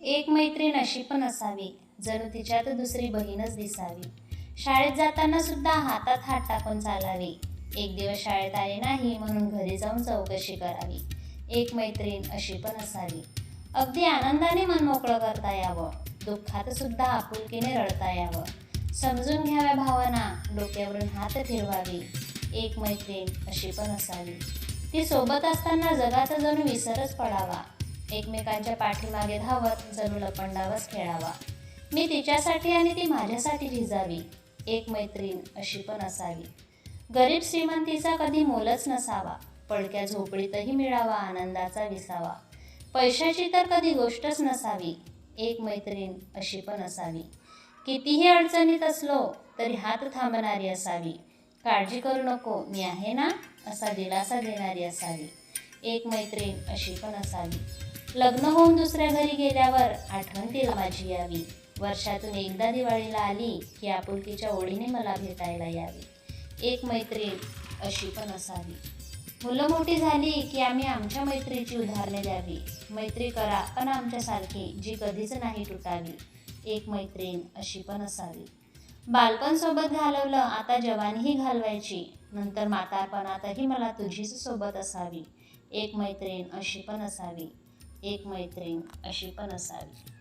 एक मैत्रीण अशी पण असावी, जणू तिच्यात दुसरी बहीणच दिसावी. शाळेत जाताना सुद्धा हातात हात टाकून चालावी. एक दिवस शाळेत आले नाही म्हणून घरी जाऊन चौकशी करावी. एक मैत्रीण अशी पण असावी. अगदी आनंदाने मन मोकळं करता यावं, दुःखात सुद्धा आपुलकीने रडता यावं. समजून घ्याव्या भावना, डोक्यावरून हात फिरवावी. एक मैत्रीण अशी पण असावी. ती सोबत असताना जगाचा जणू विसरच पडावा. एकमेकांच्या पाठीमागे धावत जणू लपंडावच खेळावा. मी तिच्यासाठी आणि ती माझ्यासाठी झिजावी. एक मैत्रीण अशी पण असावी. गरीब श्रीमंतीचा कधी मोलच नसावा, पडक्या झोपडीतही मिळावा आनंदाचा विसावा. पैशाची तर कधी गोष्टच नसावी. एक मैत्रीण अशी पण असावी. कितीही अडचणीत असलो तरी हात थांबणारी असावी. काळजी करू नको, मी आहे ना, असा दिलासा देणारी असावी. एक मैत्रीण अशी पण असावी. लग्न होऊन दुसऱ्या घरी गेल्यावर आठवण तिला माझी यावी. वर्षातून एकदा दिवाळीला आली की आपुलकीच्या ओढीने मला भेटायला यावी. एक मैत्रीण अशी पण असावी. मुलं मोठी झाली की आम्ही आमच्या मैत्रीची उदाहरणे द्यावी. मैत्री करा पण आमच्यासारखी, जी कधीच नाही तुटावी. एक मैत्रीण अशी पण असावी. बालपण सोबत घालवलं, आता जवानीही घालवायची, नंतर म्हातारपणातही मला तुझीच सोबत असावी. एक मैत्रीण अशी पण असावी. एक मैत्रीण अशी पण असावी.